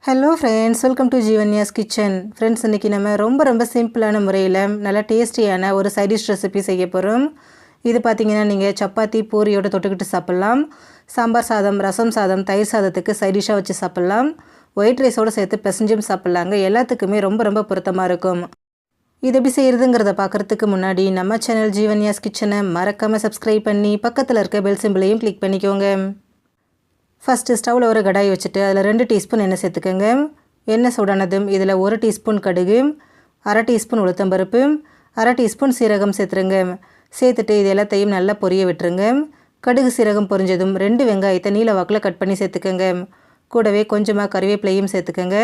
Hello friends, welcome to Jeevanya's kitchen. Friends, இன்றைக்கி நம்ம ரொம்ப சிம்பிளான முறையில் நல்ல டேஸ்டியான ஒரு சைட் டிஷ் ரெசிபி செய்ய போகிறோம். இது பார்த்திங்கன்னா நீங்கள் சப்பாத்தி பூரியோடு தொட்டுக்கிட்டு சாப்பிட்லாம். சாம்பார் சாதம், ரசம் சாதம், தயிர் சாதத்துக்கு சைட் டிஷ்ஷாக வச்சு சாப்பிட்லாம். ஒயிட் ரைஸோடு சேர்த்து பிசைஞ்சும் சாப்பிட்லாங்க. எல்லாத்துக்குமே ரொம்ப பொருத்தமாக இருக்கும். இது எப்படி செய்கிறதுங்கிறத பார்க்குறதுக்கு முன்னாடி நம்ம சேனல் ஜீவன்யாஸ் கிச்சனை மறக்காமல் சப்ஸ்கிரைப் பண்ணி பக்கத்தில் இருக்க பெல் சிம்பிளையும் கிளிக் பண்ணிக்கோங்க. ஃபஸ்ட்டு ஸ்டவ்வில் ஒரு கடாய் வச்சுட்டு அதில் 2 டீஸ்பூன் எண்ணெய் சேர்த்துக்கோங்க. எண்ணெய் சூடானதும் இதில் 1 டீஸ்பூன் கடுகு, 1/2 டீஸ்பூன் உளுத்தம்பருப்பு, 1/2 டீஸ்பூன் சீரகம் சேர்த்துருங்க. சேர்த்துட்டு இது எல்லாத்தையும் நல்லா பொரிய விட்டுருங்க. கடுகு சீரகம் பொரிஞ்சதும் 2 வெங்காயத்தை நீல வாக்கில் கட் பண்ணி சேர்த்துக்கோங்க. கூடவே கொஞ்சமாக கறிவேப்பிலையும் சேர்த்துக்கோங்க.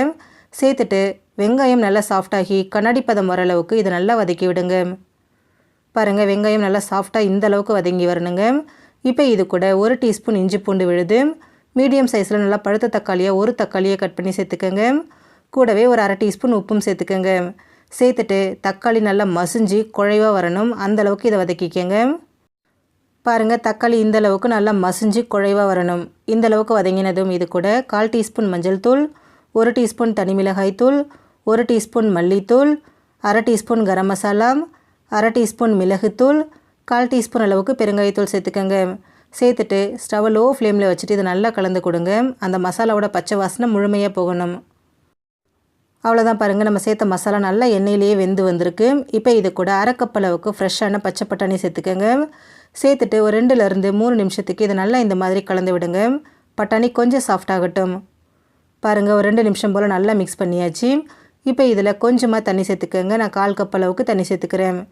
சேர்த்துட்டு வெங்காயம் நல்லா சாஃப்டாகி கண்ணாடி பதம் வர அளவுக்கு இதை நல்லா வதக்கி விடுங்க. பாருங்கள், வெங்காயம் நல்லா சாஃப்டாக இந்த அளவுக்கு வதங்கி வரணுங்க. இப்போ இது கூட 1 டீஸ்பூன் இஞ்சி பூண்டு விழுது, மீடியம் சைஸில் நல்லா பழுத்த தக்காளியாக 1 தக்காளியை கட் பண்ணி சேர்த்துக்கோங்க. கூடவே ஒரு 1/2 டீஸ்பூன் உப்பும் சேர்த்துக்கோங்க. சேர்த்துட்டு தக்காளி நல்லா மசிஞ்சு குழைவாக வரணும், அந்தளவுக்கு இதை வதக்கிக்கோங்க. பாருங்கள், தக்காளி இந்த அளவுக்கு நல்லா மசிஞ்சு குழைவாக வரணும். இந்த அளவுக்கு வதங்கினதும் இது கூட 1/4 டீஸ்பூன் மஞ்சள் தூள், 1 டீஸ்பூன் தனி மிளகாய் தூள், 1 டீஸ்பூன் மல்லித்தூள், 1/2 டீஸ்பூன் கரம் மசாலா, 1/2 டீஸ்பூன் மிளகுத்தூள், 1/4 டீஸ்பூன் அளவுக்கு பெருங்காயத்தூள் சேர்த்துக்கோங்க. சேர்த்துட்டு ஸ்டவ்வை லோ ஃப்ளேமில் வச்சுட்டு இதை நல்லா கலந்து கொடுங்க. அந்த மசாலாவோட பச்சை வாசனை முழுமையாக போகணும். அவ்வளோதான், பாருங்கள், நம்ம சேர்த்த மசாலா நல்லா எண்ணெயிலேயே வெந்து வந்திருக்கு. இப்போ இது கூட 1/2 கப் அளவுக்கு ஃப்ரெஷ்ஷான பச்சை பட்டாணி சேர்த்துக்கோங்க. சேர்த்துட்டு ஒரு 2லேருந்து 3 நிமிஷத்துக்கு இதை நல்லா இந்த மாதிரி கலந்து விடுங்க. பட்டாணி கொஞ்சம் சாஃப்ட் ஆகட்டும். பாருங்கள், ஒரு 2 நிமிஷம் போல் நல்லா மிக்ஸ் பண்ணியாச்சு. இப்போ இதில் கொஞ்சமாக தண்ணி சேர்த்துக்கோங்க. நான் 1/4 கப் அளவுக்கு தண்ணி சேர்த்துக்கிறேன்.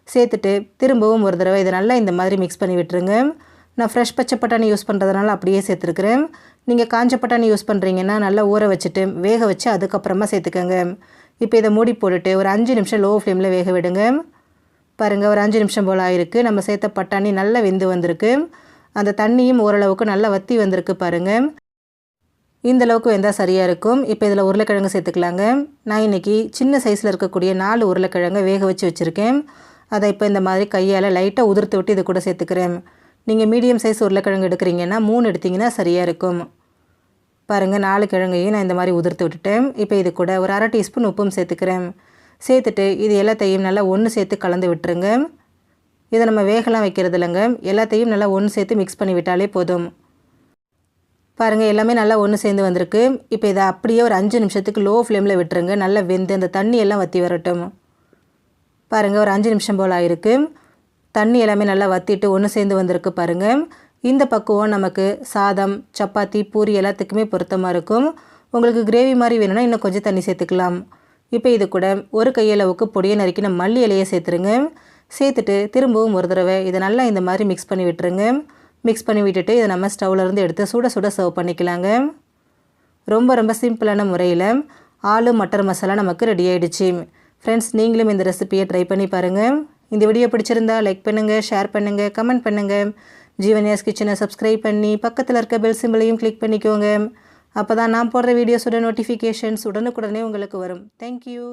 சேர்த்துட்டு திரும்பவும் ஒரு தடவை இதை நல்லா இந்த மாதிரி மிக்ஸ் பண்ணி விட்டுருங்க. நான் ஃப்ரெஷ் பச்சை பட்டாணி யூஸ் பண்ணுறதுனால அப்படியே சேர்த்துருக்குறேன். நீங்கள் காஞ்ச பட்டாணி யூஸ் பண்ணுறீங்கன்னா நல்லா ஊற வச்சுட்டு வேக வச்சு அதுக்கப்புறமா சேர்த்துக்கோங்க. இப்போ இதை மூடி போட்டுட்டு ஒரு 5 நிமிஷம் லோ ஃப்ளேமில் வேக விடுங்க. பாருங்கள், ஒரு 5 நிமிஷம் போல் ஆயிருக்கு. நம்ம சேர்த்த பட்டாணி நல்லா வெந்து வந்திருக்கு. அந்த தண்ணியும் ஓரளவுக்கு நல்லா வற்றி வந்திருக்கு. பாருங்கள், இந்த அளவுக்கு வெந்தால் சரியாக இருக்கும். இப்போ இதில் உருளைக்கிழங்கு சேர்த்துக்கலாங்க. நான் இன்றைக்கி சின்ன சைஸில் இருக்கக்கூடிய 4 உருளைக்கிழங்கை வேக வச்சு வச்சுருக்கேன். அதை இப்போ இந்த மாதிரி கையால் லைட்டாக உதிர்த்து விட்டு இது கூட சேர்த்துக்கிறேன். நீங்கள் மீடியம் சைஸ் உருளைக்கிழங்கு எடுக்கிறீங்கன்னா 3 எடுத்திங்கன்னா சரியாக இருக்கும். பாருங்கள், 4 கிழங்கையும் நான் இந்த மாதிரி உதிர்த்து விட்டுட்டேன். இப்போ இது கூட ஒரு 1/2 டீஸ்பூன் உப்பும் சேர்த்துக்கிறேன். சேர்த்துட்டு இது எல்லாத்தையும் நல்லா ஒன்று சேர்த்து கலந்து விட்டுருங்க. இதை நம்ம வேகலாம் வைக்கிறது இல்லைங்க, எல்லாத்தையும் நல்லா ஒன்று சேர்த்து மிக்ஸ் பண்ணி விட்டாலே போதும். பாருங்கள், எல்லாமே நல்லா ஒன்று சேர்ந்து வந்திருக்கு. இப்போ இதை அப்படியே ஒரு 5 நிமிஷத்துக்கு லோ ஃப்ளேமில் விட்டுருங்க. நல்லா வெந்து அந்த தண்ணி எல்லாம் வற்றி வரட்டும். பாருங்கள், ஒரு 5 நிமிஷம் போல் ஆயிருக்கு. தண்ணி எல்லாமே நல்லா வற்றிட்டு ஒன்று சேர்ந்து வந்திருக்கு. பாருங்கள், இந்த பக்குவம் நமக்கு சாதம், சப்பாத்தி, பூரி எல்லாத்துக்குமே பொருத்தமாக இருக்கும். உங்களுக்கு கிரேவி மாதிரி வேணும்னா இன்னும் கொஞ்சம் தண்ணி சேர்த்துக்கலாம். இப்போ இது கூட ஒரு கையளவுக்கு பொடியை நறுக்கின மல்லி இலையை சேர்த்துருங்க. சேர்த்துட்டு திரும்பவும் ஒரு தடவை இதை நல்லா இந்த மாதிரி மிக்ஸ் பண்ணி விட்டுருங்க. மிக்ஸ் பண்ணி விட்டுட்டு இதை நம்ம ஸ்டவ்லேருந்து எடுத்து சுட சர்வ் பண்ணிக்கலாங்க. ரொம்ப சிம்பிளான முறையில் ஆலு மட்டர் மசாலா நமக்கு ரெடி ஆகிடுச்சு. ஃப்ரெண்ட்ஸ், நீங்களும் இந்த ரெசிபியை ட்ரை பண்ணி பாருங்கள். இந்த வீடியோ பிடிச்சிருந்தா லைக் பண்ணுங்கள், ஷேர் பண்ணுங்கள், கமெண்ட் பண்ணுங்கள். ஜீவன்யாஸ் கிச்சனை சப்ஸ்கிரைப் பண்ணி பக்கத்தில் இருக்க பெல் சிம்பிளையும் கிளிக் பண்ணிக்கோங்க. அப்போ தான் நான் போடுற வீடியோஸோட நோட்டிஃபிகேஷன்ஸ் உடனுக்குடனே உங்களுக்கு வரும். தேங்க்யூ.